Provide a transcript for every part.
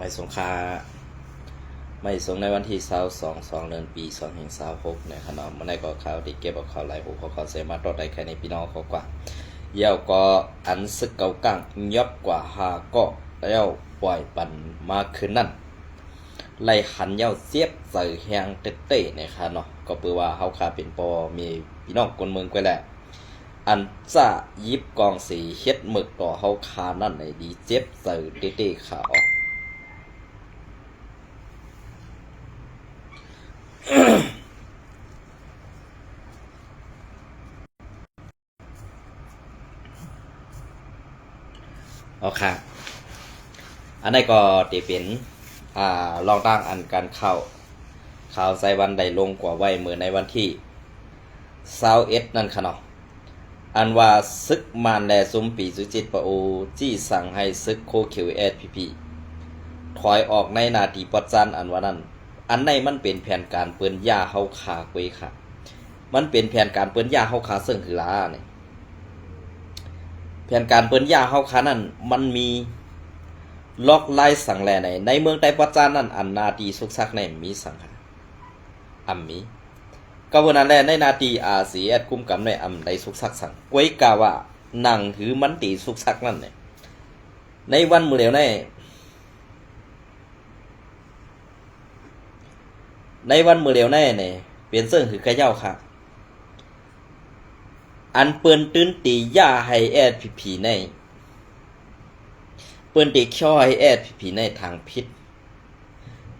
ไม่สงค่าไม่สงในวันที่22 เดือนปี2026ในขณะมันได้ก็ข่าวที่เก็บเอาข่าวหลายหูเขาเสมาตอดได้แค่ในพี่น้องเขากว่าเย่าก็อันซึกเก่ากังยอบกว่าหาก็แล้วปล่อยปันมาคืนนั่นไล่หันเย่าเสียบใส่แหงเต้ๆนะคะเนาะก็เปือว่าเฮาคาเป็นปอมีพี่น้องคนเมืองไปแหละอันจะยิบกองสีเฮ็ดหมึกต่อเฮาคานั่นในดีเจ็บใส่เต้ๆขาออกเอาค่ะอันนี้ก็จะเป็นลองตั้งอันการข่าวใส่วันใดลงกว่าไว้เมื่อในวันที่21นั่นค่ะเนาะอันว่าซึกมานแลซุมปีสุจิตปะโอจี้สั่งให้ซึกโคคิวเอสพีพีถอยออกในนาทีปัจจันอันว่านั้นอันในมันเป็นแผนการเปิ้นย่าเฮาขากุยค่ะมันเป็นแผนการเปิ้นย่าเฮาขาซึ่งคือลาเนี่ยแผนการเปิ้นย่าเฮาขานั้นมันมีล็อกไล่สั่งแลในเมืองใต้ปัจจันนั้นอันนาทีสุกซักในมีสังค่ะมีก็วันนั้นแหละในนาทีอาเซียกุมกำในใดสุกซักสั่งกุยกาว่านั่งถือมันตีสุกซักนั่นเนี่ยในวันมื้อเดียวในวันมื้อเดียวเนี่ยเปลี่ยนเสื้อคือกระเจ้าค่ะอันเปิ้นตื้นตีย่าให้แอดผีในเปิ้นตีช่อให้แอดผีในทางพิษ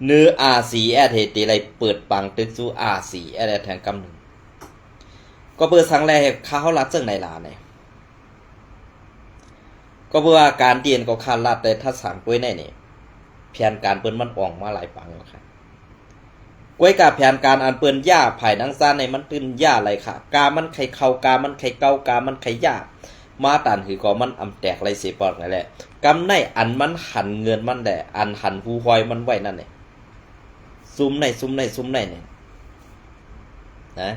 เนื้ออาสีแอดเฮตีไรเปิดปังตึกสู้อาสีแอดแทงกำหนึ่งก็เปิดสังแรกข้าวรัดเจ้าในลาเนี่ยก็เพื่อการเตียนก็คารัดแต่ถ้าสั่งกล้วยในเนี่ยเพียนการเปิ้นมันออกมาหลายปังแล้วค่ะกล้วยกับแผนการอันเปิ้นย่าไผ่นังซ่านในมันตื้นย่าอะไรค่ะกามันไข่เข้ากามันไข่เก้ากามันไข่ย่ามาตันคือก็มันอำแตกไรเสียปอดนั่นแหละกำในอันมันหันเงินมันแหละอันหันผู้คอยมันไว้นั่นเนี่ยซุ้มในเนี่ยนะ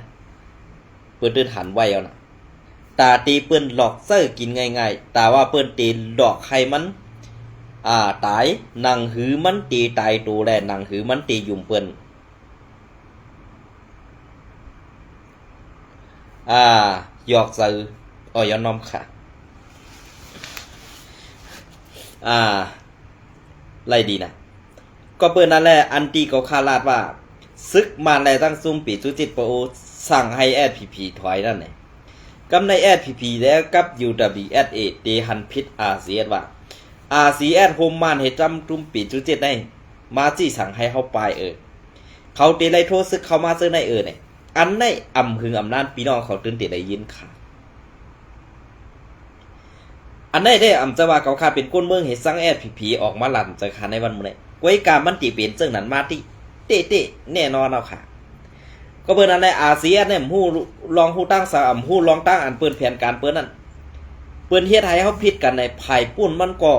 เปิ้นตื้นหันไว้เอานะตาตีเปิ้นหลอกเซอร์กินง่ายๆตาว่าเปิ้นตีหลอกใครมันตายนังหือมันตีตายตัวแลนังหือมันตียุ่มเปิ้นหยอกซื้อยอนอมค่ะไรดีนะก็เปิ้นนั่นแหละอันตีก็คาดว่าซึกมาแลตั้งซุ่มปีจุจิตปะโอสั่งให้แอดพีถอยนั่นแหละกำในแอดพีแล้วกับ UWSA เดหันพิษอาเซียนว่าอาเซียนโฮมมานให้จำจุ่มปีจุจิตได้มาจี้สั่งให้เขาไปเขาเตไลโทรซึกเขามาซื้อในเนี่ยอันในอำหึงอำนาจพี่น้องเขาตื่นเต้นได้ยินค่ะอันในได้จะว่าเขาเป็นก้นเมืองเฮ็ดสังแอดผีออกมาลั่นจะค่ะในวันมื้อนี้กวยกามันติเป็นจังนั้นมาติเตะแน่นอนเอาค่ะก็เปิ้นอันในอาเซียนเนี่ยฮู้ลองฮู้ตั้งสามฮู้ลองตั้งอันเปิ้นแผนการเปิ้นนั่นเปิ้นเฮ็ดให้เฮาผิดกันในภายปุ้นมันก็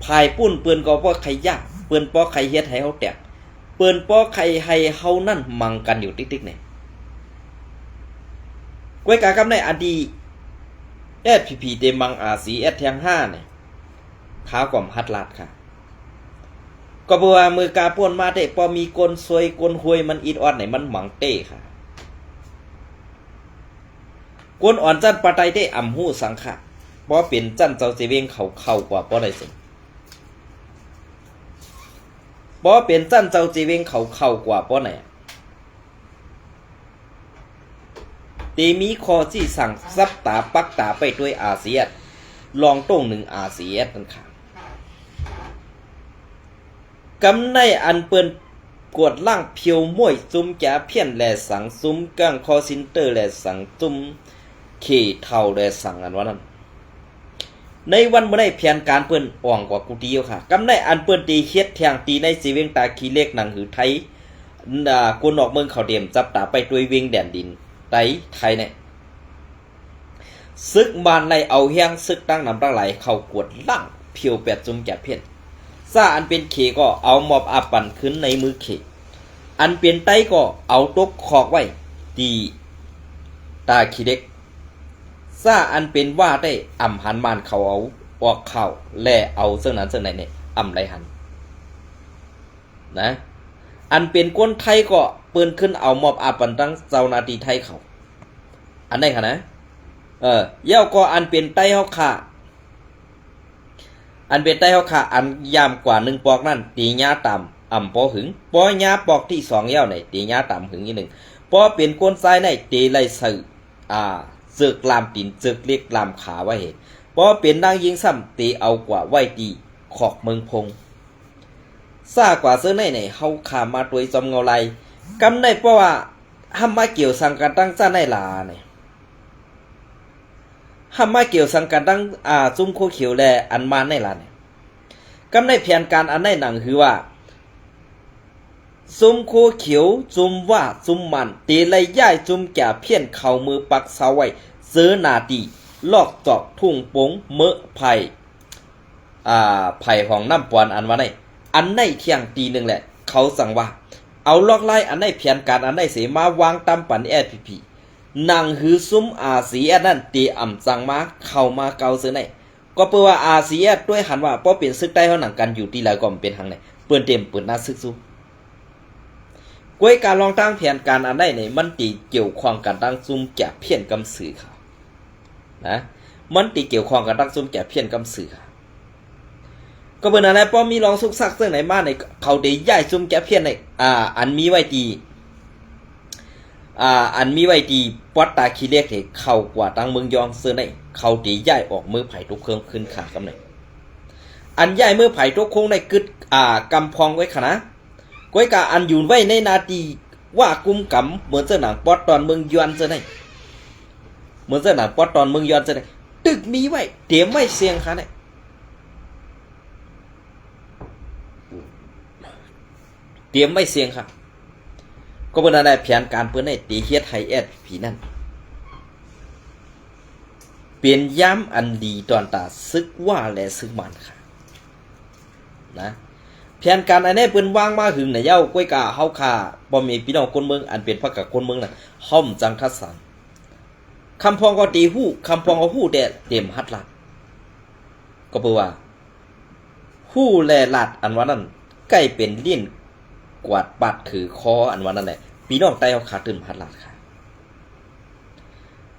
ภายปุ้นเปิ้นก็บ่ใครยากเปิ้นบ่ใครเฮ็ดให้เฮาแตกเปิ้นป้อใครให้เฮานั่นมังกันอยู่ติ๊กๆเนี่ยกวยกากำในอดีแอดพีเตมังอาสีแอดแทง5เนี่ยขากว่าฮัดลาดค่ะก็บ่ว่ามือกาป่นมาได้พอมีกลซวยกลหวยมันอีดออดไหนมันหมังเต้ค่ะกลอ่อนจันปะไตได้อำฮู้สังขะบ่เป็นจันเจ้าสิเวงเขากว่าบ่ได้สิบ่เป็นจันเจ้าจีเวงเขากว่าป้อไหนตีมีคอที่สั่งซับตาปักตาไปด้วยอาเซียนลองต้งหนึ่งอาเซียนกันค่ะกำในอันเปิ้นกวดล่างเพียวม้วยซุ่มแก่เพี้ยนแลสังซุ่มก้างคอซินเตอร์แลสังซุ่มขี่เท่าแลสังอันว่านั้นในวันเมื่อได้เพียนการเปิ้นอ่องกว่ากูตีอยู่ค่ะกำในอันเปิ้นตีเฮ็ดแทงตีในสีเวงตาขี้เล็กหนังหือไทยกูนอกเมืองเขาเดียมจับตาไปด้วยเวงแดนดินไทยเนี่ยซึกบานในเอาแห้งซึกตั้งนำตั้งไหลเข้ากวดล่างเพียวแปดจุ่มแก่เพี้ยนซาอันเป็นเขก็เอาหมอบอาปั่นขึ้นในมือเขอันเป็นไตก็เอาตกคอกไว้ตีตาขี้เล็กซาอันเป็นว่าได้หันมานเขาเอา ออกข่าวแล่เอาเสื้อนั้นเสื้อไหนเนี่ยอำไรหันนะอันเป็นคนไทยก็เปิ้นขึ้นเอามอบอาปันตั้งเจ้านาทีไทยเขาอันไหนคะนะเย้าก็อันเป็นไต้เฮาค่ะอันเป็นไต้เฮาค่ะอันยามกว่า1ปอกนั่นตีญาต่ำอ่ำปอหึงปอญาปอกที่2เย้าไหนตีญาต่ำหึงอีก1ปอเป็นคนทรายในตีไลสื่อศึกลามตีนศึกเล็กลามขาไว้เหตุปอเป็นนางยิงซ้ำตีเอากว่าไว้ตีขอกเมืองพงซ่ากว่าเสื้อในเฮาขามาตัวจอมเงาไหลกำได้เพราะว่าห้ามมาเกี่ยวสังกันตั้งซ่าในลาเนี่ยห้ามมาเกี่ยวสังกันตั้งจุ่มโคเขียวแลอันมาในลาเนี่ยกำได้แผนการอันในหนังคือว่าจุ่มโคเขียวจุ่มว่าจุ่มมันตีไล่ย่ายจุ่มแก่เพี้ยนเข่ามือปักเสาไว้เสือนาตีลอกจอกทุ่งปงเมอะไผ่ไผ่ของน้ำปอนอันว่าในอันในเที่ยงตีหนึ่งแหละเขาสั่งว่าเอาลอกไล่อันในแผนการอันในเสมาวางตามปันSPPนางหือซุ้มสีนั่นตีอ่ำสั่งมาเข้ามาเกาเสือในก็เปิดว่าสีด้วยหันว่าป้อเปลี่ยนซึกใต้เขาหนังกันอยู่ที่หลายก็เป็นทางไหนเปิดเต็มเปิดหน้าซึกสู้กวยการลองตั้งแผนการอันได้เนี่ยมันตีเกี่ยวข้องกันตั้งซุ่มแก่เพี้ยนกำสื่อค่ะนะมันตีเกี่ยวข้องกันตั้งซุ่มแก่เพี้ยนกำสื่อค่ะก็เป็นอะไรป้อมีลองซุกซักเรื่องไหนมาในเขาได้ย้ายซุ่มแก่เพี้ยนในอันมีไว้ตีอันมีไว้ตีปอดตาคีเล็กเนี่ยเข้ากว่าตั้งเมืองยองเสื้อในเขาได้ย้ายออกมือไผ่ทุกเครื่องขึ้นขากำไหนอันย้ายมือไผ่ทุกโค้งในกึดกำพองไว้ขนาดก้อยกาอันอยู่ไว้ในนาทีว่ากุมกำเหมือนเสื้อหนังปอดตอนเมืองยวนเสื้อไหนเหมือนเสื้อหนังปอดตอนเมืองยวนเสื้อไหนตึกมีไว้เตรียมไว้เสียงค่ะเนี่ยเตรียมไว้เสียงค่ะก็เป็นอะไรแผนการเพื่อให้ตีเฮ็ดไฮSPPนั่นเปลี่ยนย้ำอันดีตอนตาซึกว่าและซึกมันค่ะนะแผนการอันนี้เปิ้นวางมาหึงในเย้ากล้วยกาเฮาคาบ่มีพี่น้องคนเมืองอันเป็นพรรคกับคนเมืองน่ะห้อมจังทัดสันคำพองก็ตีฮู้คำพองก็ฮู้แต่เต็มหัดลัดก็เปว่าฮู้แลลัดอันว่านั้นใกล้เป็นเลี่ยนกวาดปัดถือคออันว่านั้นแหละพี่น้องใต้เฮาคาตื่นหัดลัดค่ะ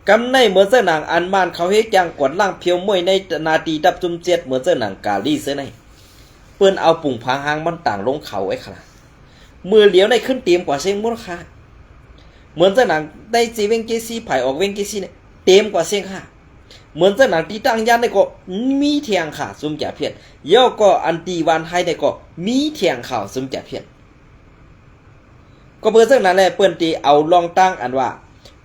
กำในเหมือนเสื้อหนังอันบ้านเขาเฮ็ดจังกวดล่างเพียวมวยในนาทีดับจุ่มเจ็ดเหมือนเสื้อหนังกาลีเสื้อในเปิ้นเอาปุ่งพางหางมันต่างลงเขาไว้ค่ะมือเหลียวในขึ้นเตรียมกว่าเสียงมูลค่าเหมือนเจ้าหนังได้จีเวงเกซีไผ่ออกเวงเกซีเนี่ยเตรียมกว่าเสียงค่ะเหมือนเจ้าหนังที่ตั้งยันได้ก็มีเทียงค่ะซุ่มจ่าเพียนย่อก็อันตีวันให้ได้ก็มีเทียงข่าวซุ่มจ่าเพียนก็เบอร์เจ้าหนังแหละเปิ้นตีเอาลองตั้งอันว่า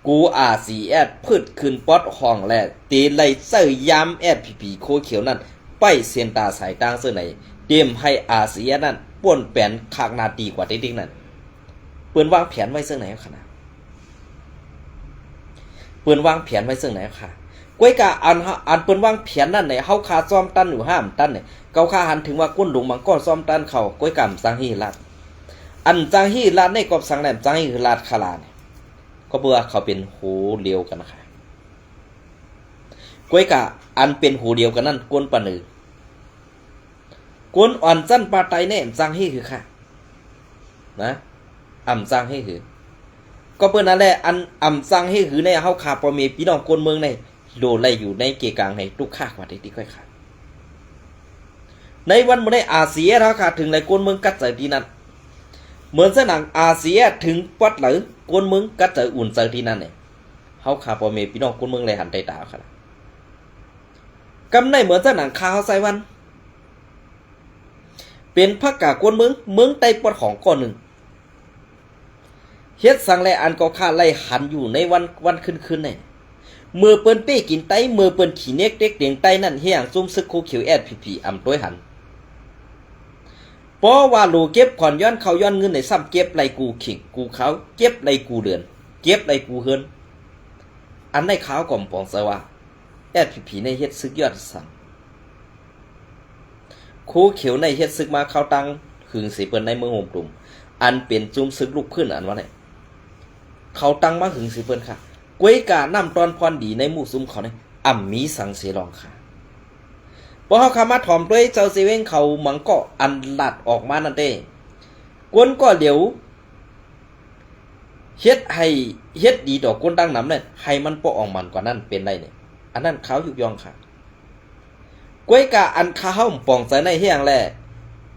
กูRCSพืชขึ้นป๊อดห้องแหละตีไล่เสื้อยำSPPโคเขียวนั่นไปเสียนตาสายตั้งเสื้อไหนเตรียมให้RCSนั่นป่วนแปลนขากนาตีกว่าติ๊กนั่นเปิ้นวางแผนไว้เสื้อไหนขนาดเปิ้นวางแผนไว้เสื้อไหนค่ะก้อยกะอันเปิ้นวางแผนนั่นไหนเฮาคาซ้อมตันอยู่ห้ามตันเนี่ยเกาคาหันถึงว่าก้นหลงมังก็ซ้อมตันเขาก้อยกำสังฮีรัดอันจังฮีรัดในกอบสังแหลมจังฮีรัดคาลาเนี่ยก็เบื่อเขาเป็นหูเดียวกันค่ะก้อยกะอันเป็นหูเดียวกันนั่นก้นปะนือกวนอ่อนจั้นปาไตเนี่ยจังให้คือค่ะนะอ่ำจังให้คือก็เปิ้นนั่นแหละอันอ่ำจังให้คือในเฮาขาบ่มีพี่น้องคนเมืองในโดนไล่อยู่ในเกกลางให้ทุกค่ากว่าที่ค่อยค่ะในวันมื้อในเซียเฮาขาถึงหลายคนเมืองกัดใจที่นั่นเหมือนเสนังเซียถึงปัดหรือคนเมืองกัดใจอุ่นใจที่นั่นเนี่ยเฮาขาบ่มีพี่น้องคนเมืองเลยหันใจตาค่ะกำในเหมือนเสนังคาเฮาใส่วันเป็นพรรคกากวนเมืองใต้ปอดของก้อนหนึ่งเฮ็ดสังแลอันก็ค่าไล่หันอยู่ในวันขึ้นเนี่ยมือเปิ้นเป้กินไตมือเปิ้นขี้เน็กเด็กเตียงไตนั่นเฮียงซุ่มซึกคูเขียวSPPอำต้วยหันเพราะว่าโลเก็บผ่อนย้อนเขาย้อนเงินในซ้ำเก็บไรกูขิงกูเขาเก็บไรกูเดือนเก็บไรกูเฮินอันในขาวก่อมปองซะว่าSPPในเฮ็ดซึกยอดสั่งคูเขียวในเฮ็ดซึกมาเข้าตังหึงสิเปิ้นในเมืองโฮมกลุ่มอันเป็นจุ่มซึกลุกขึ้นอันว่าไหนเขาตังมาหึงสิเปิ้นค่ะกวยกาน้ำตอนพรดีในหมู่ซุ่มเขาเนี่ยมีสังเสรองค่ะ พอเฮาคามาถ่อมด้วยเจ้าเซเว่นเขาหมังก็อันลัดออกมานั่นเด้กวนก็เดี๋ยวเฮ็ดให้เฮ็ดดีดอกกวนดังนำนั่นให้มันบ่ออกมันกว่านั้นเป็นได้เนี่ยอันนั้นเขายุกยองค่ะกวยกะอันคาเฮาป่องใส่ในเฮียงแล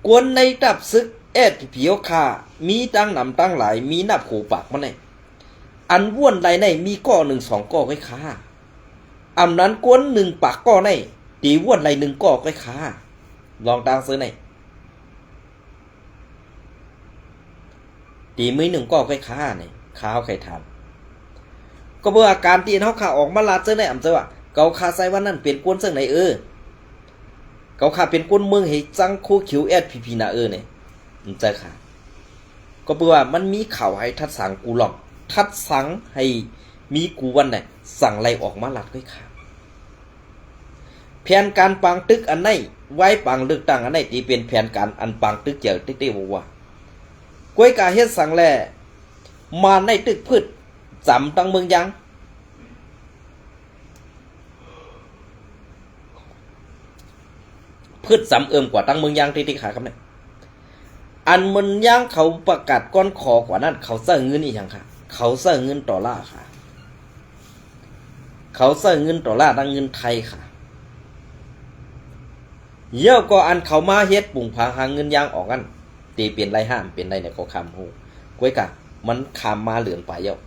กวนในดับซึกแอดผิวค่ะมีตั้งนำตั้งหลายมีนับขู่ปากมันเนี่ยอันว่วนไรในมีก้อ1 2ก้อไว้ค่ะอำนั้นกวน1ปากก้อในตีว่วนไร1ก้อไว้ค่ะลองตางซื้อในตีมือ1ก้อไว้ค่ะเนี่ยข้าวไข่ทานก็เมื่ออาการตีนเฮาขาออกมาลาเจอในอำเจอว่าเกาคาใส่ว่านั่นเป็นกวนซึ่งไหนเกาคาเป็นกวนเมืองให้จังคู่คิวแอดพีน่ะเนี่ยมันเจอค่ะก็เพื่อว่ามันมีข่าวให้ทัดสังกูหลอกทัดสังให้มีกูวันไหนสั่งไล่ออกมาหลัดด้วยค่ะแผนการปังตึกอันไหนไว้ปังเลือกตั้งอันไหนที่เป็นแผนการอันปังตึกเจอติ๊กได้บอกว่ากวยกาเฮ็ดสั่งแลมาในตึกพืชจำตั้งเมืองยังพืชจำกว่าตั้งเมืองยังติ๊กขาครับเนี่ยอันมันย่างเขาประกาศก้อนคอกว่านั้นเขาเสนเงินอีกอย่างค่ะเขาเสนเงิน$ค่ะเขาเสนเงิน$ตั้งเงินไทยค่ะเยอะก็อันเขามาเฮ็ดปุ่งพางหาเงินย่างออกกันตีเปลี่ยนไรห้ามเปลี่ยนไรเนี่ยก็คำหูกวยกะมันคำมาเหลือนไปเยอะ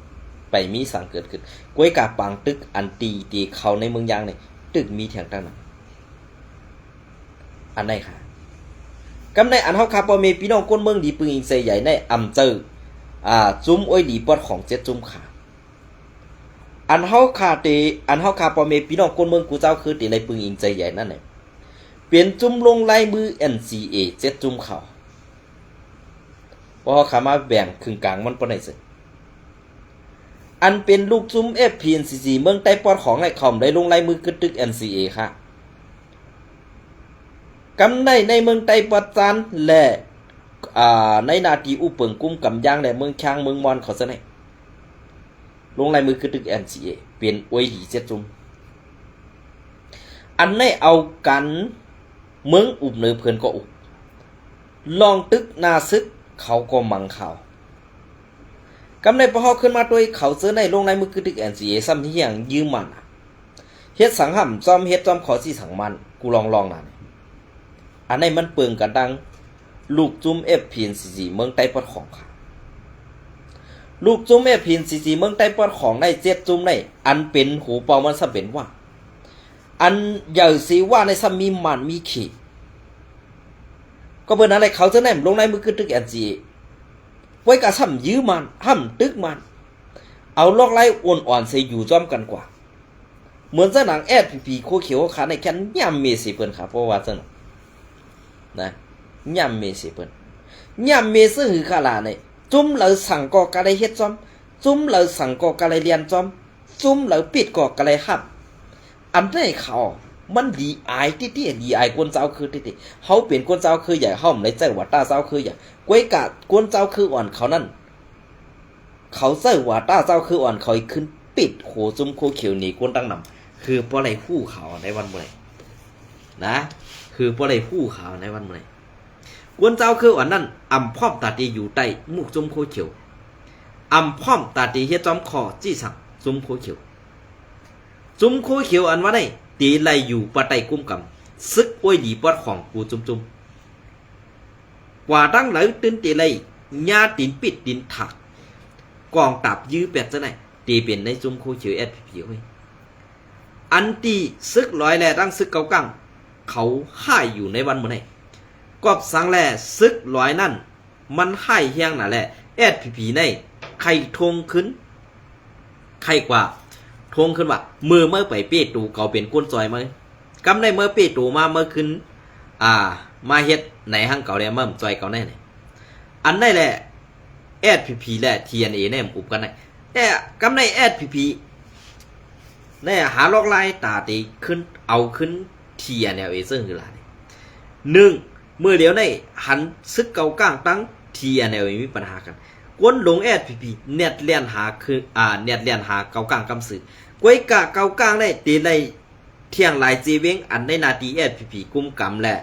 ไปมีสั่งเกิดขึ้นกวยกะปังตึกอันตีเขาในเมืองยางเนี่ยตึกมีแถงตั้งนั้นอันไหนค่ะกำในอันเฮาคาปอเมพี่น้องคนเมืองดีปึงอิงเซใหญ่ในอำเจอจุ้มอ้อยดีปอดของเจ็ดจุ้มขาอันเฮาคาเตอันเฮาคาปอเมพี่น้องคนเมืองกูเจ้าคือตีไรปึงอิงเซใหญ่นั่นแหละเปลี่ยนจุ้มลงลายมือ NCA เจ็ดจุ้มเขาพอขามาแบ่งครึ่งกลางมันปานไหนสิอันเป็นลูกจุ้ม FPNCC เมืองใต้ปอดของไอ้คอมได้ลงลายมือกึดตึก NCA ค่ะกำในเมืองไต้ปัจจานและในนาทีอุปเปิงกุ้มกำยางและเมืองช้างเมืองมอนเขาซะไหนลงลายมือคือตึก NCA เปลี่ยนอวยดีเจ็ดจุ่มอันในเอากันเมืองอุบเนือเพื่อนก็อุบลองตึกนาซึกเขาก็มังเขากำในพอขึ้นมาด้วยเขาเสื้อในลงลายมือคือตึก NCA ซ้ำที่อย่างยืมมันเฮ็ดสังห่ำจอมเฮ็ดจอมขอสี่สังมันกูลองนั่นอันนี้มันเปิงกันดังลูกจุ้ม FPNCC เมืองใต้ปอดของค่ะลูกจุ้ม FPNCC เมืองใต้ปอดของในเจ็ดจุ้มในอันเป็นหูเป่ามันซะเป็นว่าอันใหญ่สิว่าในซ้ำมีมันมีขีก็เบิ่นอะไรเขาจะแนมลงในมือคือตึก NCA ไว้กะซ้ำยื้อมันห้ำตึกมันเอาลอกไล่อ่อนๆใส่อยู่จ้อมกันกว่าเหมือนสนางแอดพีโคเขียวขาในแค่ย่ำเมสิเปิ้นค่ะเพราะว่าสนนะย่ำเมสิเปิ้นย่ำเมซึ่งคือขลาเนี่ยจุ้มเหลือสั่งก่อกะไรเฮ็ดจอมจุ้มเหลือสั่งก่อกะไรเรียนจอมจุ้มเหลือปิดก่อกะไรฮับอันได้เขามันดีอายติดีอายคนเจ้าคือติเฮาเป็นคนเจ้าคือใหญ่เฮาในใจว่าตาเจ้าคือใหญ่กวยกะคนเจ้าคืออ่อนเขานั่นเขาใจว่าตาเจ้าคืออ่อนเขาขึ้นปิดโหจุ้มโคเขียวนี่คนตั้งนำคือบ่ได้คู่เขาในวันมื้อนะคือบ่ได้คู่เขาในวันมื้อกวนเจ้าคืออ่อนนั่นอำพร้อมตาตีอยู่ใต้มุกจุ้มโคเขียวอำพร้อมตาตีเฮ็ดจอมคอจี้สักจุ้มโคเขียวจุ้มโคเขียวอันว่าได้ตีไล่อยู่ปะไตกุ้มกำซึกอ้วยดีปอดของกูจุ้มกว่าตั้งไหลตื่นตีไล่ญาตินปิดดินถักกองตับยื้อเป็ดซะไหนตีเปลี่ยนในจุ้มโคเขียวแอดผิวเว้ยอันตีซึกร้อยแลตั้งซึกเกากังเขาห้ายอยู่ในวันมื้อไหนกอบสังแลซึกร้อยนั่นมันห้ายเฮียงน่ะแหละแอดผีในใครทงขึ้นใครกว่าทงขึ้นว่าเมื่อไปเป้ตูเขาเป็นก้นซอยมั้ยกำได้เมื่อเป้ตูมาเมื่อขึ้นมาเฮ็ดไหนห้างเก่าแล้วมั่มซอยเก่าแน่อันได้แหละแอดผีและ TNA แน่อุบกันได้แต่กำได้แอดผีแน่หาลอกลายตาตีขึ้นเอาขึ้น TNA ซึ่งคืออะไร1เมื่อเดี๋ยวในหันซึกเก่าก้างตั้ง TNA มีปัญหากันกวนหลงแอดผีเน็ตเลียนหาคือเน็ตเลียนหาเก่าก้างกำสือกวยกะเก่าก้างได้ตีได้ เที่ยงหลายจีเวงอันได้นาทีSPP กุมกำแหละ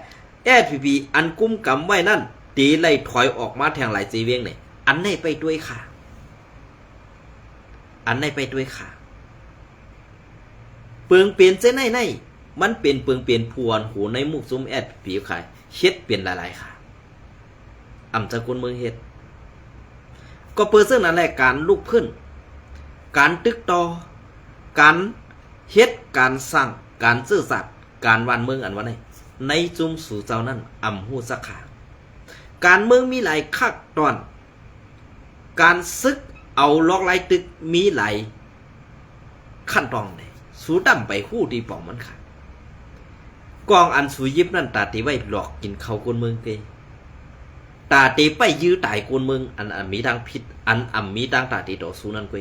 SPP อันกุมกำไว้นั่นตีไล่ถอยออกมาแทงหลายจีเวงเนี่ยอันไหนไปด้วยค่ะอันไหนไปด้วยค่ะเปิงเปลี่ยนเส้นไหนมันเป็นเปิงเปลี่ยนพวนหูในมุกซุ้มSPP ขายเฮ็ดเปลี่ยนหลายๆค่ะอำสกุลเมืองเฮ็ดก็เปิดซึ่งนั่นแหละการลุกขึ้นการตึกต่อการเฮ็ดการสร้างการซื่อสัตย์การวานเมืองอันว่าในจุ่มสู่เจ้านั้นอำหูสักขาการเมืองมีหลายขั้นตอนการซึกเอาลอกลายตึกมีหลายขั้นตอนเลยสู้ดำไปหู้ดีป่องมันค่ะกองอันสูยิบนั่นตาตีไว้หลอกกินเขาคนเมืองเกตาตีไปยื้อตายคนเมืองอันมีทางผิดอันมีทางตาตีต่อสู้นั่นเก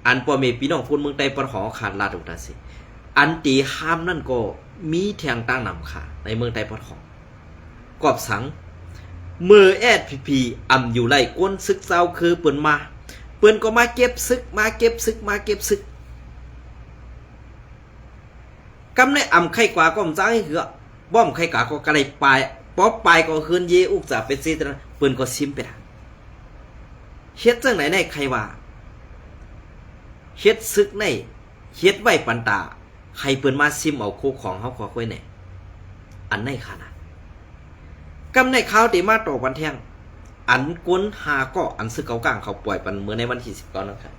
อันพ่อแม่พี่น้องคนเมืองใต้ปนหอขาดลาดอุตาสิอันตีห้ามนั่นก็มีแทงตั้งนำค่ะในเมืองใต้ปนหอกอบสังเมื่อSPPอยู่ไล่ก้นซึกเจ้าคือเปิ้นมาเปิ้นก็มาเก็บซึกมาเก็บซึกมาเก็บซึกกำในไข่กว่าก็มจ้างให้เหือบ้อมไข่กว่าก็กระไรปลายป๊อปปลายก็คืนเยอุกจะเป็นซีตนะเปิ้นก็ซิมไปละเฮ็ดจังไหนในใครว่าเฮ็ดซึกในเฮ็ดไว้ปันตาให้เปิ้นมาซิมเอาโคของเฮาขอค่อยแหน่อันในขนาดกำในข้าวตีมาต่อวันแทงอันก้นหาก็อันซึกเก่ากลางเขาปล่อยปันเมื่อในวันที่19นั่นครับ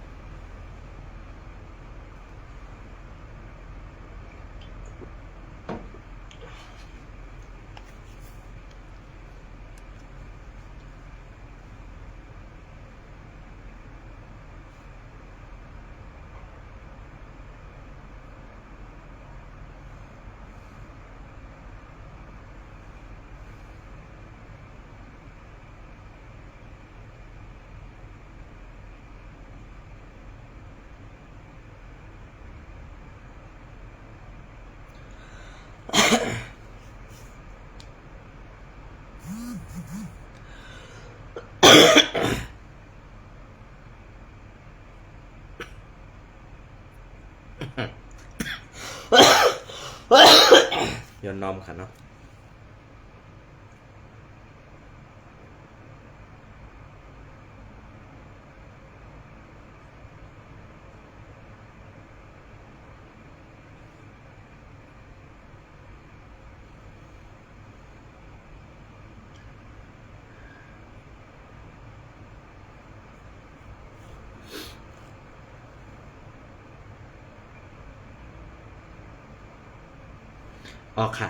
ย้อนนอมค่ะเนาะออกค่ะ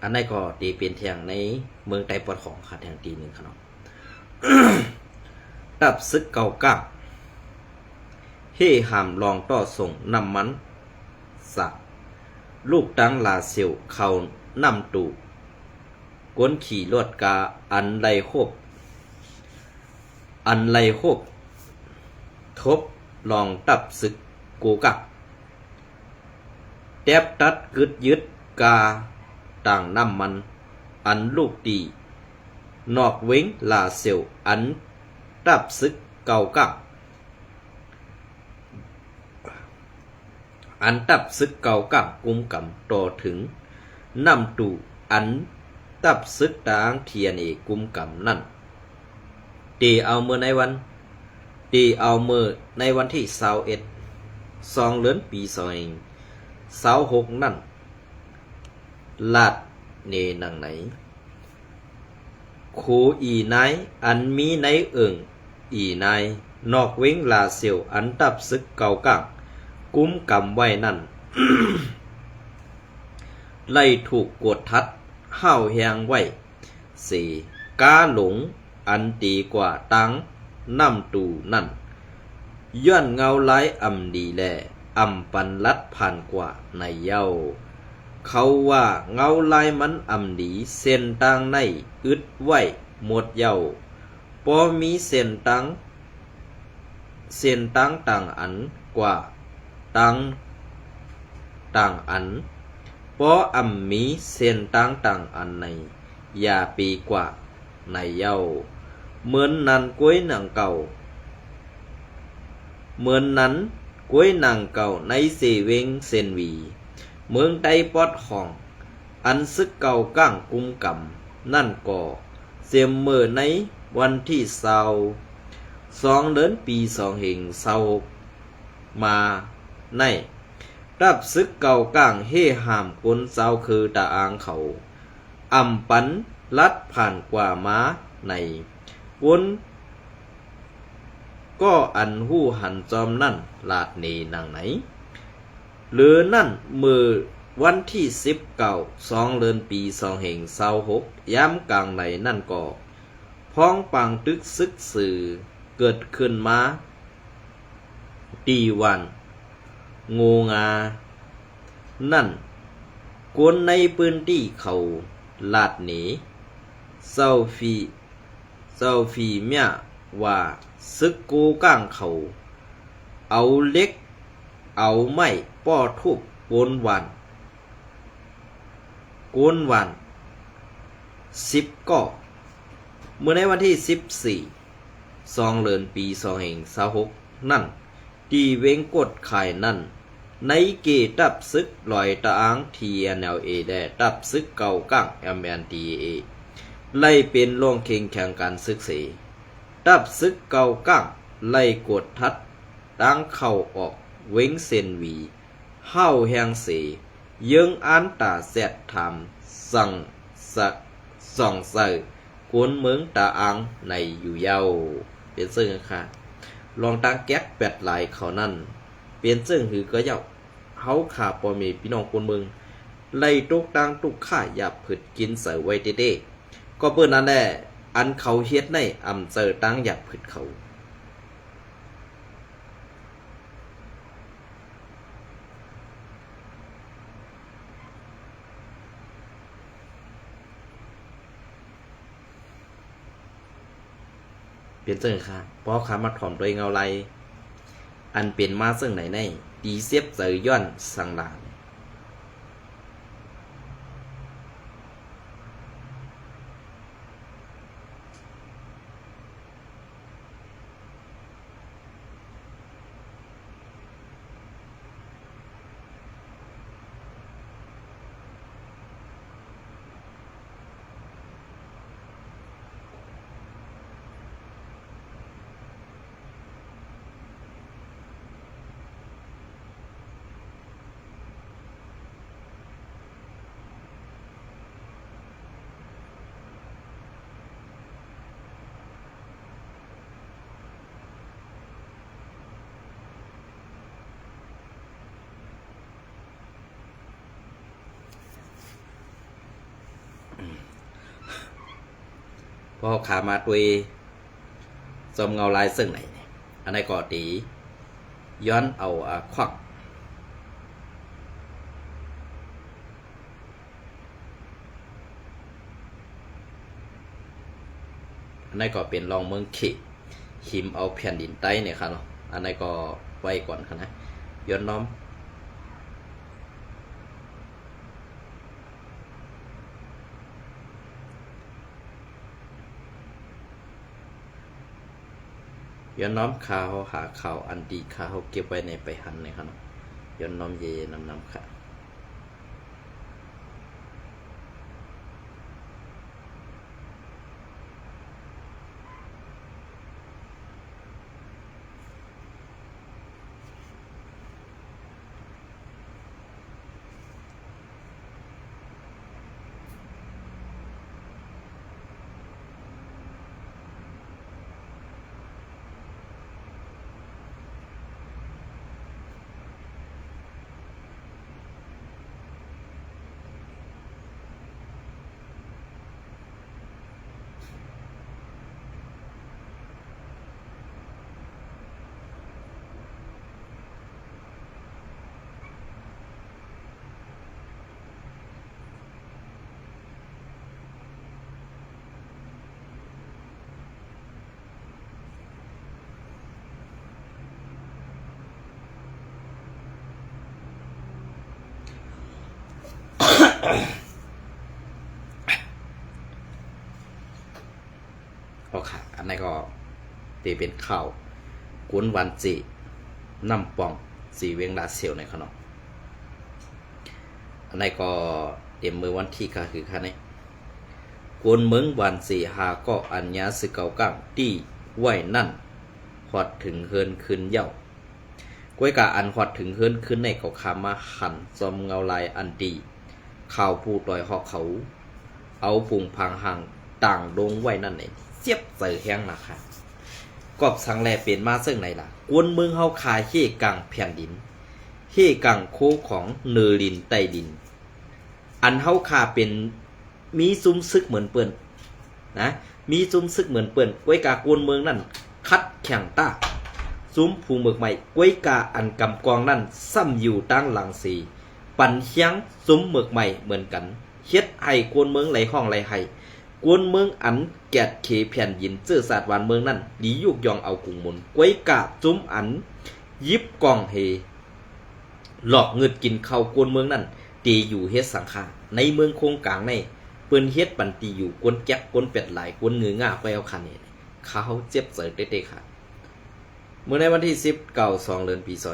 อันนี้ก็ตีเป็นเทียงในเมืองไต้ปอดของค่ะแทงตีหนึ่งค่ะเนาะ ตับซึกเก่าก้าเฮ่หามลองต่อส่งนำมันสักลูกตังลาเซียวเขานำตูก้นขี่ลวดกาอันไรโคบทบลองตับซึกกูกับแทบตัดกึดยึดกาต่างน้ำมันอันลูกตีนอกเว้งลาเซียวอันตับซึกเก่ากับอันตับซึกเก่ากับกุมกำต่อถึงน้ำตูอันตับซึกต่างเทียนเอกุมกำนั่นตีเอาเมื่อในวันที่21 เดือนปี26นั่นลาดเนนังไหนโคอีไนอันมีในเอิงอีไนนอกเว้งลาเซียวอันตับซึกเก่ากังกุมกำไว้นั่น ไล่ถูกกดทัดห้าวแหงไว้กาหลงอันตีกว่าตังน้ำตูนั่นย้อนเงาไหลดีแลปันลัดผ่านกว่าในเย้าเขาว่าเงาลายมันดีเส้นตังในอึดไว้หมดเย้าพอมีเส้นตังต่างอันกว่าตังอันพอมีเส้นต่างอันในยาปีกว่าในเย้าเหมือนนันกล้วยหนังเก่า เหมือนนั้นกล้วยนางเก่าในเซเวงเซนวีเมืองใดปอดห้องอันซึกเก่าก้างกุมกำนั่นก่อเสียมเมื่อในวันที่2 เดือนปี2526มาในรับซึกเก่าก้างเฮหามกลเศร้าคือตาอางเขาอำปันลัดผ่านกว่าม้าในวนก็อันหู้หันจอมนั่นลาดเนนางไหนหรือนั่นมือวันที่2 เดือนปี2526ย้ำกลางในนั่นก็พ้องปังตึกซึกสื่อเกิดขึ้นมาตีวันงูงานั่นกวนในพื้นที่เขาลาดหนีเศร้าฟีเมียว่าซึกกูก้างเขาเอาเล็กเอาไม้ป้อทุบกวนวัน10ก่อเมื่อในวันที่2 เดือนปี2526นั่นที่เวงกดไข่นั่นในเกตับซึกลอยตะอาง TNLA ได้ตับซึกเก่าก้าง MNDAA ไล่เป็นลงเข่งแข่งการศึกษาตับซึกเก่าก้างไล่กดทัดตั้งเข้าออกเว้งเซนวีเฮาแหงเสยังอันตาแซดทำส่องใส่กวนเมืองตาอังในอยู่เยาเป็นซึ่งค่ะลองตั้งแก๊กแปดหลายเขานั่นเป็นซึ่งหือก็เยาเฮาขาปอมีพี่น้องคนเมืองไล่ตุกตังตุกข่าหยับผึดกินเสือไว้เด้ก็เปิ้นนั่นแหละอันเขาเฮ็ดในอำเจอตั้งหยับผึดเขาเปลี่ยนเสื่อค่ะเพราะขามาถ่อมโดยเงาไรอันเป็นมาซึ่งไหนในดีเสียบเสือย่อนสังหลานพอขามาตัวจอมเงาลายซึ่งไหนอันไหนก็ตีย้อนเอาควักอันไหนก็เป็นรองเมืองขีหิมเอาแผ่นดินใต้เนี่ยครับเนาะอันไหนก็ไว้ก่อนครับนะย้อนน้อมย้อนน้อมข่าวหาข่าวอันดีข่าวเก็บไว้ในไปหันเนี่ยครับย้อนน้อมเยน้ำค่ะโอเคอันนี้ก็ตีเป็นข้าวกุนวันจี น้ำป่องสีเวียงลาเซียวในขนมอันนี้ก็เตรียมมือวันที่ก็คือค่ะนี่กวนเมืองวันสีหาก็อัญญาสึกเก่ากังที่ไหวนั่นหอดถึงเฮินคืนเย่ากวยกะอันหอดถึงเฮินคืนในเขาคามาหันซอมเงาลายอันดีข่าวผู้ต่อยหอกเขาเอาปุ่งพังหังต่างดงไว้นั่นเองเสียบใส่แห้งนะคะกอบสังแลเป็นมาซึ่งไหนล่ะกวนเมืองเฮาคาเฮกังแผ่นดินเฮกังโคของเนรินใต้ดินอันเฮาคาเป็นมีซุ้มซึกเหมือนเปิ้นนะมีซุ้มซึกเหมือนเปิ้นกวยกากวนเมืองนั่นคัดแข่งต้าซุ้มผูเมือกใหม่กวยกาอันกำกองนั่นซ้ำอยู่ตั้งหลังสีปันเฮียงซุ้มเมือกใหม่เหมือนกันเฮ็ดให้กวนเมืองไหลห้องไหลไห้กวนเมืองอันแกดเขแผ่นยินเจื้อศาสตร์วานเมืองนั่นดียุกยองเอากุงมุนกวยกาซุ้มอันยิบกองเฮหลอกเงิดกินเข้ากวนเมืองนั่นตีอยู่เฮ็ดสังฆาในเมืองโคงกลางในเปิ้นเฮ็ดปันตีอยู่กวนแก๊กกวนเป็ดหลายกวนงือง่าไปเอาคันนี่เขาเจ็บเสิร์เตะๆค่ะเมื่อในวันที่10 2 เดือนปี2026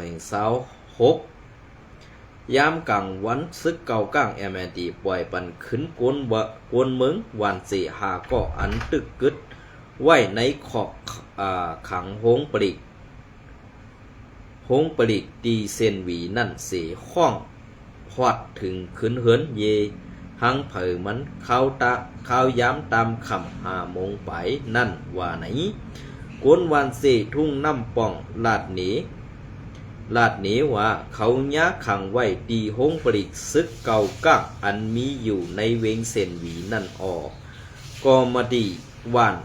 ยามกลางวันซึกเก่าก้างแอมแอนตีปล่อยปันขึ้นกวนเมืองวันสีหาก็อันตึกกึดไว้ในขอบขังโฮงปริกตีเซนวีนั่นเสียข้องพอดถึงขึ้นเหินเยหังเผยมันเข้าย้ำตามคำ5 โมงไปนั่นว่าไหนกวนวันเสทุ่งน้ำป่องลาดหนีว่าเขาย้าขังไว้ตีห้องปริกซึกเก่ากักอันมีอยู่ในเวงเซนวีนั่นออกก็มาดีวัน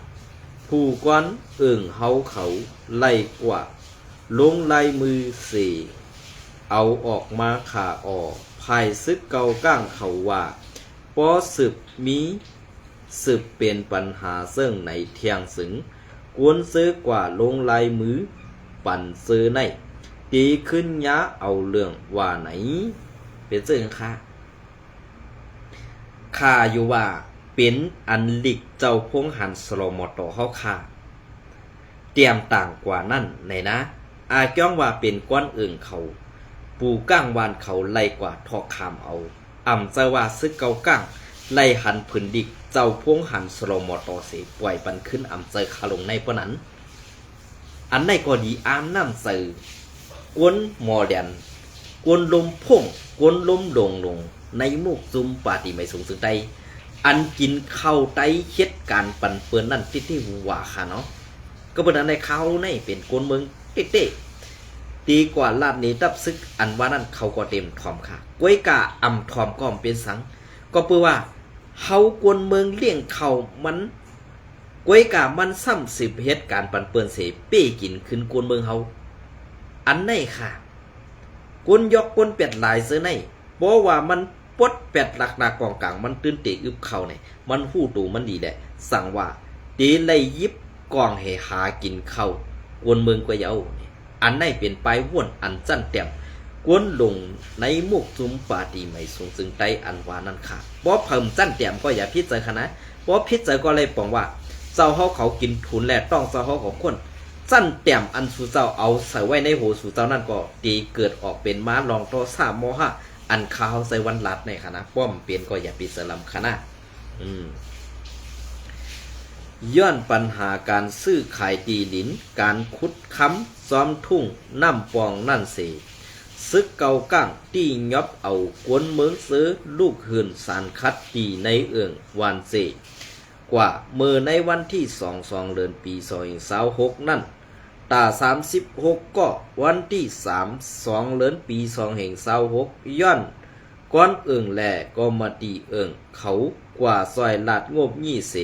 ผู้กวนเฮาเขาไล่กว่าลงลายมือเสเอาออกมาขาออกภายซึกเก่าก้างเขาว่าปอสืบเป็นปัญหาเสิ่งในเทียงสึงกวนซื้อกว่าลงลายมือปั่นซื้อในตีขึ้นยะเอาเรื่องว่าไหนเป็นเสื่องค่าอยู่ว่าเป็นอันลิกเจ้าพงหันสโลมอตเฮาค่าเตรียมต่างกว่านั่นไหนนะอาจ้องว่าเป็นก้อนเขาปูก้างวานเขาไล่กว่าทอกคามเอาเจ้าว่าซึกเก่าก้างไล่หันผืนดิกเจ้าพงหันสโลมอตเสปล่อยปันขึ้นเจอคาลงในปนั้นอันในก็ดีน้ำสื่อกวนมอเดนกวนลมพุ่งกวนลมลงในมุกซุมปาติไม่สูงสึงใดอันกินเข้าไตเฮ็ดการปั่นเปื้อนนั่นที่ว่าค่ะเนาะก็เป็นอันในเขาในเป็นกวนเมืองเต้ตีกว่าลาดนี้ตับซึกอันว่านั่นเขาก็เต็มทอมค่ะกวยกาทอมก้อมเป็นสังก็เพื่อว่าเฮากวนเมืองเลี้ยงเขามันกวยกามันซ้ำสิบเฮ็ดการปั่นเปื้อนเสเป้กินขึ้นกวนเมืองเฮาอันไหนค่ะกวนยกกวนเป็ดหลายเสื้อในเพราะว่ามันปดเป็ดหลักๆกองกลางมันตื่นเตะอึบเข่าเนี่ยมันหู้ตูมันดีแหละสั่งว่าตีไล่ยิบกองให้หากินเข้ากวนเมืองกวยเยาอันไหนเป็นปลายว่นอันจั่นเต็มกวนลงในมุกจุมปาตีไม่สูงซึ่งไตอันว่านั่นค่ะเพราะเพิ่มจั่นเต็มก็อย่าพิจารณาเพราะพิจารณาก็เลยปองว่าเจ้าเขากินทุนแหละต้องเจ้าเขาของคนสั้นเตี่ยมอันสู่เจ้าเอาใส่ไว้ในโหสู่เจ้านั่นก็ตีเกิดออกเป็นม้าลองโต3 โมหะอันข้าวใส่วันลัดในคณะป้อมเปลี่ยนก็อย่าปิดสลัมคณะย้อนปัญหาการซื้อขายตีดินการขุดค้ำซ้อมทุ่งน้ำปองนั่นเสซึกเก่าก้างตียอบเอากวนเมืองซื้อลูกหื่นสารคัดตีในวานเสกว่าเมื่อในวันที่2 เดือนปี2026นั่นตา36ก็วันที่2 เดือนปี2026ย้อนก้อนแหล่ก็มาตีเขากว่าซอยลาดงบ20เส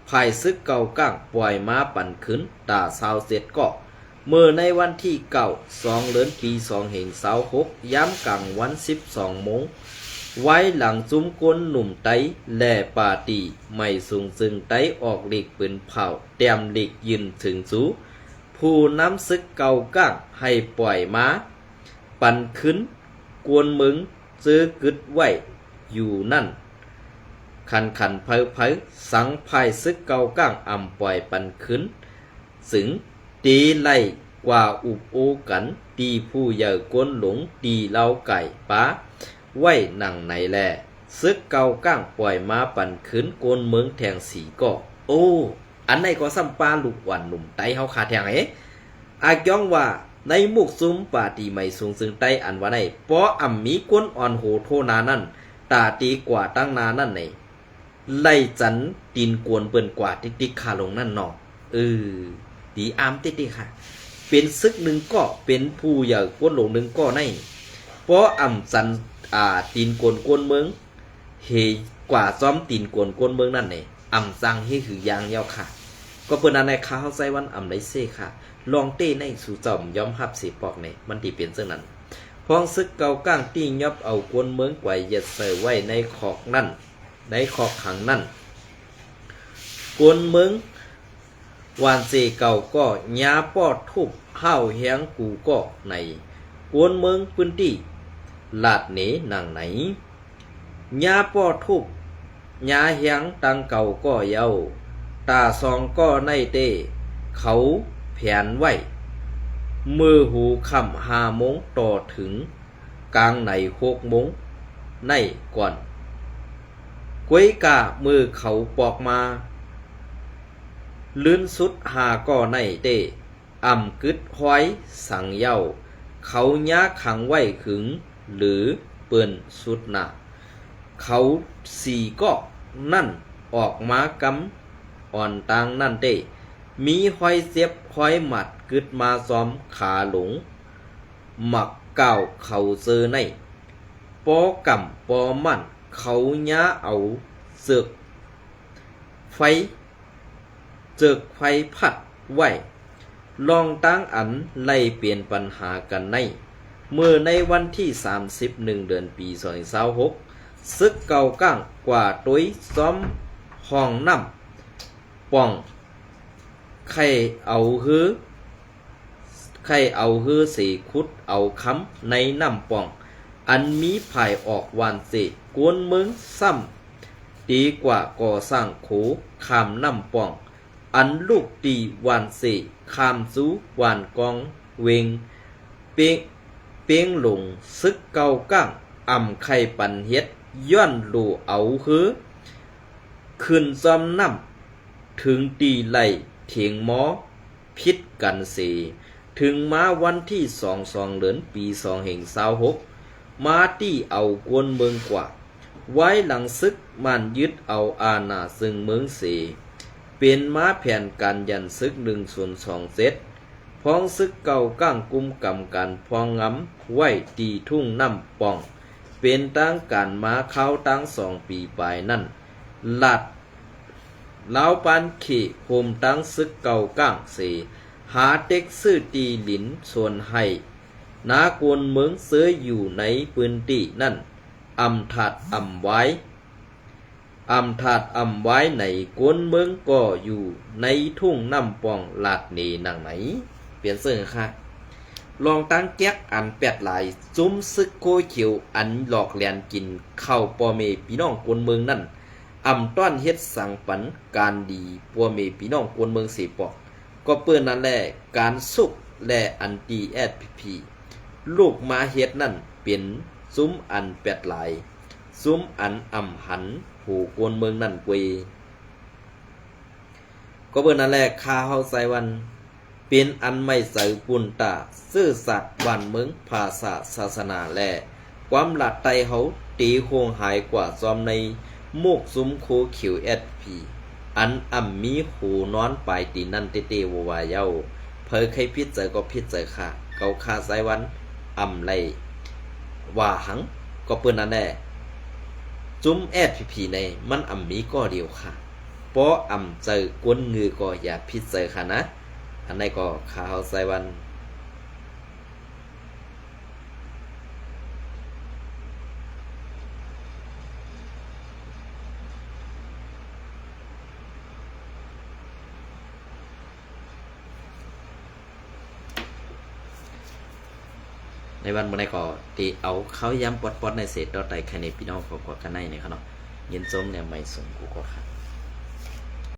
ภายซึกเก่าก้างปล่อยมาปั่นขึ้นตา27ก็เมื่อในวันที่2 เดือนปี2026ย้ำกลางวัน12 โมงไว้หลังจุ้มก้นหนุ่มไตแหล่ปาตีไม่สูงซึ่งไตออกหลีกปืนเผาเตรียมหลีกยืนถึงสูผู้น้ำซึกเก่าก้างให้ปล่อยม้าปั่นขึ้นกวนมึงซื้อกึดไว้อยู่นั่นคันเผยสังภายซึกเก่าก้างปล่อยปั่นขึ้นสึงตีไล่ กว่าอุบโอกันตีผู้ใหญ่ก้นหลงตีเล่าไก่ป้าไว้หนังไหนแลซึกเกาก้างปล่อยมาปั่นขึ้นโกนเมืองแทงสีก็โอ้อันไหนก็ซ้ำปาลูกหวานหนุ่มไตเฮาขาแทงอาจ้องว่าในมุกซุ้มป่าตีไม่สูงซึ่งไตอันว่าในเพราะอ่ำมีก้นอ่อนโหโทนานั่นตาตีกว่าตั้งนานั่นในไล่จันตีนกวนเปิ้นกว่าติ๊กๆคาลงนั่นเนาะตีอามติ๊กๆค่ะเป็นซึกหนึ่งก็เป็นผู้ใหญ่ก้นหลงหนึ่งก็ในเพราะอ่ำจันตีนกวนกวนเมืองเฮกว่าซ้อมตีนกวนกวนเมืองนั่นเนี่ยอ่ำจังเฮคือยางยาวค่ะก็เปิ้นอันในข้าวใส่วันอ่ำได้เซ่ค่ะลองเต้ในสู่จอมย้อมหับสีปอกเนี่ยมันตีเปลี่ยนเช่นนั้นพ้องซึกเกาก้างตียับเอากวนเมืองไกวเย็ดเสยไว้ในขอกนั่นในขอกขังนั่นกวนเมืองวานเสเก่าก็ยาปอดทุบห้าวแหงกูก็ในกวนเมืองพื้นที่ลาดเหนหนังไหนยาปอดทุบยาแหงตังเก่าก็เยาตาซองก็ในเต้เขาแผนไว้มือหูคำ5 โมงต่อถึงกลางใน6 โมงในก่อนกวยกะมือเขาปอกมาลื่นสุด5 ก่อในเต้อ่ำกึดห้อยสังเย้าเขาย้าขังไว้ขึงหรือเปิ้นสุดหนาเขา4 ก็นั่นออกมากำอ่อนตางนั่นเต้มีห้อยเสียบห้อยหมัดกึดมาซ้อมขาหลงหมักเก่าเขาเจอในปอกำปอมั่นเขาย้าเอาเสือกไฟเจิกไฟพัดไว้ลองตั้งอันไล่เปลี่ยนปัญหากันในเมื่อในวันที่31 เดือนปี2026ซึกเก่าก้างกว่าตุ้ยซ้อมห้องน้ำป่องใครเอาฮือสีคุดเอาค้ำในน้ำป่องอันมีภายออกวานเสกวนเมืองซ้ำดีกว่าก่อสร้างโขขามน้ำป่องอันลูกตีวานเสขามซูวานกองเวงเปียงหลงซึกเก่าก้างอ่ำไข่ปันเฮ็ดย้อนหลูเอาฮือขึ้นซ้อมน้ำถึงตีไหลเถียงหมอพิษกันเสถึงมาวันที่2 เดือนปี2026มาที่เอากวนเมืองกว่าไว้หลังซึกมันยึดเอาอาณาซึ่งเมืองเสเป็นมาแผนการยันซึก1/2 เซตพ้องซึกเก่าก้างกุมกำกันพองงำไว้ตีทุ่งน้ำป่องเป็นตั้งการมาเข้าตั้ง2 ปีปลายนั่นลัดลาวปันเขโฮมตั้งซึกเก่าก้างเสหาเต็กซื้อตีหลินส่วนให้นากวนเมืองเสืออยู่ในพื้นที่นั่นอำถัดอำไว้ในกวนเมืองก็อยู่ในทุ่งน้ำปองลาดเนหนังไหนเปลี่ยนเสื้อค่ะลองตั้งแก๊กอันแปดหลายจุ้มซึกโคเขียวอันหลอกแหลนกินเข้าปอเมพี่น้องกวนเมืองนั่นอำต้อนเฮ็ดสังปันการดีปัวเมพี่น้องกวนเมืองสีปอกก็เปิ้นนั่นแหละการสุกและอันตีแอดพีลูกมาเฮ็ดนั่นเป็นซุ้มอันแปดหลายซุ้มอันอ่ำหันหูกวนเมืองนั่นกวยก็เปิ้นนั่นแหละข้าเฮาใส่วันเป็นอันไม่ใส่ปุ่นตาซื่อสัตย์บ้านเมืองภาษาศาสนาและความหลัดไตเฮาตีโคงหายกว่าซอมในมุกซุ้มโคเขียวแอดพีอันอ่ำมีหูนอนปลายตีนั่นเตววาเย้าเพอใครพิจเจอก็พิจเจอค่ะเกาคาไซวันอ่ำไลว่าหังก็เปิ้นนั่นแหละจุ้มแอดพีในมันอ่ำมีก็เดียวค่ะเพราะอ่ำเจอกวนงือก็อย่าพิจเจอค่ะนะอันไหนก็ข้าวไซวันในวันเมื่อไรก็ตีเอาเขาย้ำปอดในเศษดอดใดใครในพี่น้องขอกกันในเนี่ยครับเนาะเย็นส้มเนี่ยไม่ส่งกูก็ค่ะ